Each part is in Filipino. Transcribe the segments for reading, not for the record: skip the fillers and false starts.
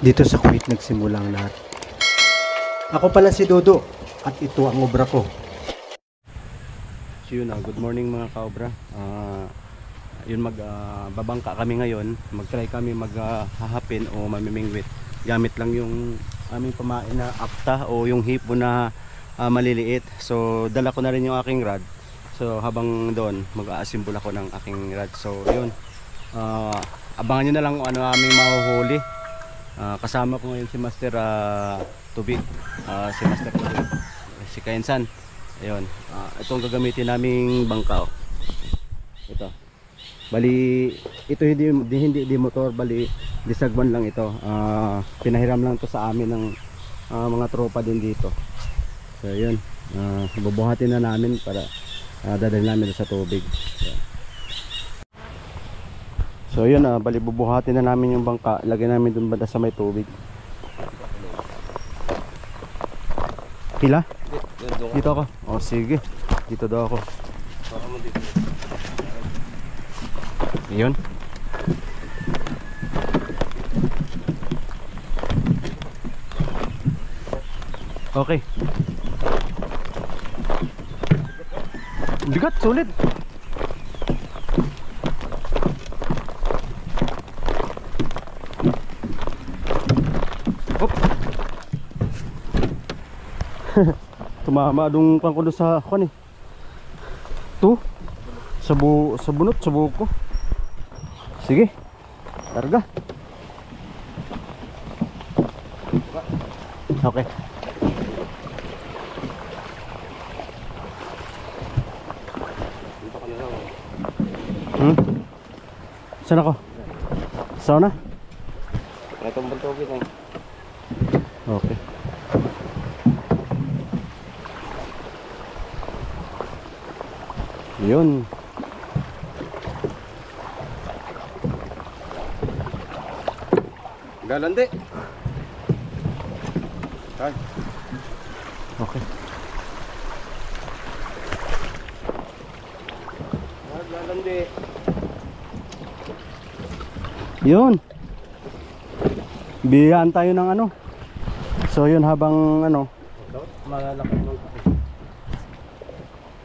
Dito sa Kuwait nagsimula ang lahat. Ako pala si Dodo at ito ang obra ko. So yun, good morning mga kaobra. Yun, babangka kami ngayon. Mag-try kami maghahapin o mamimingwit. Gamit lang yung aming pamain na apta o yung hipo na maliliit. So dala ko na rin yung aking rod. So habang doon mag-aasimbol ako ng aking rod. So yun, abangan nyo na lang kung ano aming mahuhuli. Kasama ko ngayon si Master Tubig, si Master Tubig, si Kainsan. Ayun, ito ang gagamitin naming bangka. Ito. Bali, ito hindi motor, bali disagwan lang ito. Pinahiram lang to sa amin ng mga tropa din dito. So ayun, bubuhatin na namin para dadalhin namin sa tubig. So yun, bali bubuhatin na namin yung bangka. Ilagay namin dun banda sa may tubig. Pila? Dito ako. O sige, dito daw ako. Yun. Okay. Bigat, sulit. Tumama dong pang kuno sa kan eh. Tu sa bunot sa buhok ko. Sige. Targa. Okay. Saan ako? Sauna? Itong bantugin eh. Okay. Yun. Galandi. Tag. Okay. Galandi. Yun. Biyahan tayo ng ano. So yun, habang ano, Malalaki ng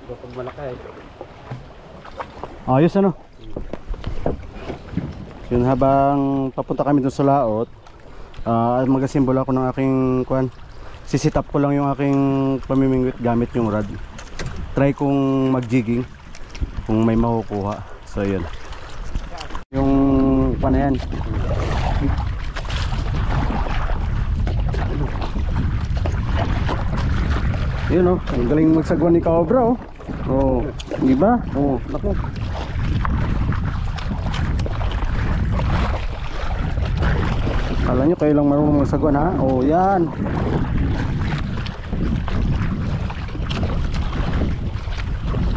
kapag malaki. ayos ano. Yun, habang papunta kami dun sa laot, mag-asimbol ako ng aking kuan. Sisitap ko lang yung aking pamimingwit gamit yung rod. Try kong mag-jigging kung may makukuha. So yun, yung kuan na yan. Yun oh, ang galing magsagwan ni Kaobra oh. Oh, di ba? Oh, naku. Alam nyo, kayo lang marunong magsagwan ha? Oh, yan.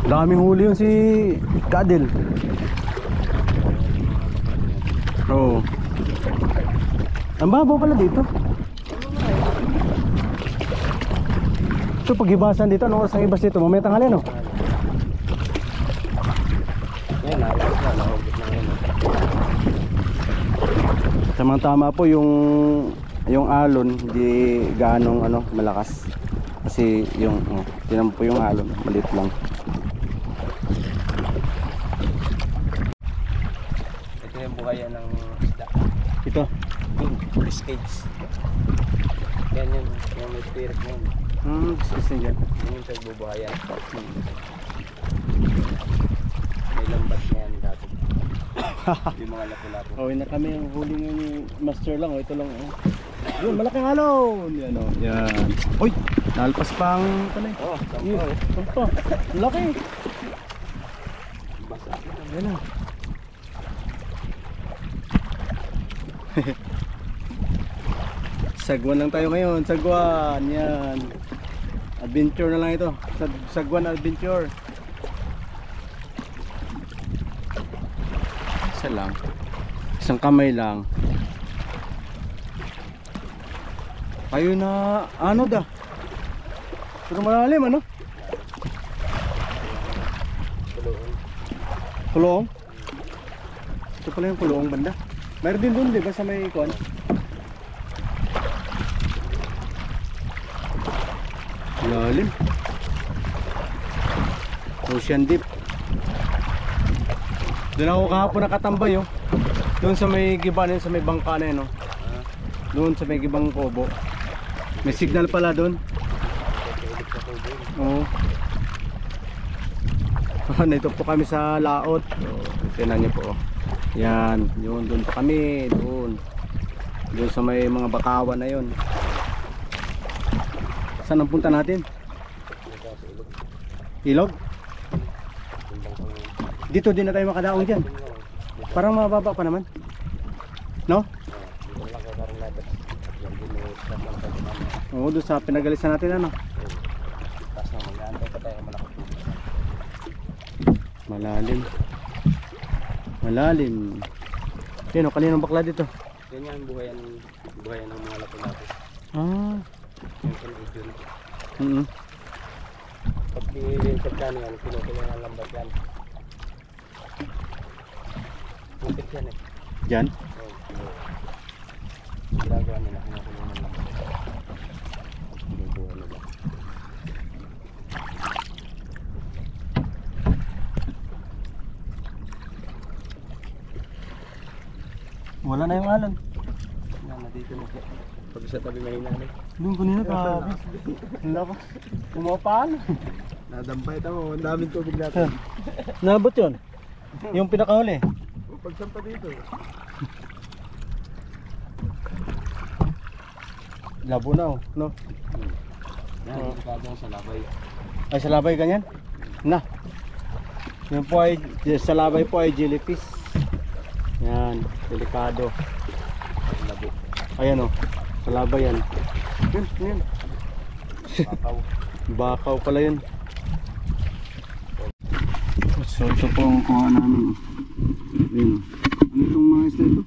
Daming huli yun si Kadil. Oh. Ang babaw pala dito. Ito, pag-ibasan dito, anong oras ang ibas dito? Mamaya tanghali, no? Yan, nalas na. Nahugot na yun. Tamang-tama po yung alon, hindi gaanong ano, malakas. Kasi yung tinan po yung alon, maliit lang. Ito yung buhayan ng isda. Ito. Fish cage. Yan yung may spirit na yun. Discuss din dyan. Yun yung pagbubuhayan. May lambat na yan dati. Yung mga lapu-lapu. Oh, na kami ang huli ng master lang. Oh, ito lang. Oh. Yun, malaking alon. Yan oh. Yan. Uy, nalpas pang tanay. Oh, Yun, sampa. Laki. basa. Yan na. Sagwan lang tayo ngayon. Sagwan. Yan. Adventure na lang ito. Sagwan adventure. Isa lang. Isang kamay lang. Ayun na. Ano da? Pero malalim ano? Kulong? Ito pala yung kulong banda. Mayroon din doon, di ba, sa may ikon? Lalim. Ocean deep. Doon ako kahapon nakatambay oh. Doon sa may giba na yun, sa may bangka na yun oh. Doon sa may gibang kubo. May signal pala doon. Oo. Nandito po kami sa laot. Tingnan niyo po oh. Yan, yun doon pa kami, doon. Doon sa may mga bakawan na yun. Saan ang punta natin? Ilog? Dito din na tayo makadaong dyan. Parang mababa pa naman. No? Oo, doon sa pinagalisan natin ano. Malalim. Malalim. Yan o, kaninong bakla dito? Yan yung buhayan ng mga lapis-lapis. Ah. Yung sunod Mm. yun. Pag pinilinsap yan, kinukulang ang lambat yan. Pupit yan eh. Diyan? Oo. Ginagawa nila, kinukulang ang lambat. Binubuhan nila. Wala na yung alon. Yan, nandito na siya. Pag sa tabi may nanay. Doon kanina grabe. Ang lakas. Kumapaan. Nadampay tamo, ang daming tubig natin. Nabot yun? Yung pinakahuli? Pagsampa dito. Labo na oh, no? Yan, delikado sa labay. Ay sa labay ganyan? Na. Yan po ay, sa labay po ay jellyfish. Yan, delikado. Labo. Ayan oh, sa labay yan. Yan. Pakaw. Bakaw pala yun. So ito po ang kuha namin. Ayun. Ano itong mga isda ito?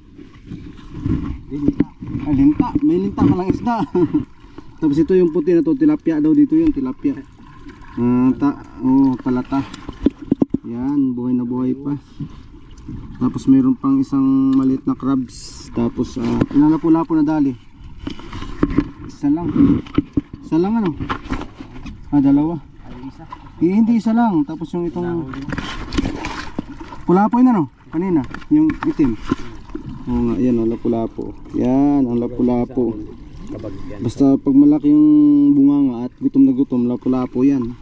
Linta. Ay linta, may linta palang isda. Tapos ito yung puti na to, tilapia daw dito yun, tilapia. Palata. Yan, buhay na buhay pa. Tapos mayroon pang isang maliit na crabs. Tapos ilan na po lapo na dali? Isa lang. Isa lang ano? Dalawa. Isa. Hindi isa lang. Tapos yung itong pulapo yun ano? Kanina, yung itim. Oo nga, yan ang lapu-lapo. Yan, ang lapu-lapo. Kabag yan. Basta pag malaki yung bunganga at gutom na gutom, lapu-lapo yan.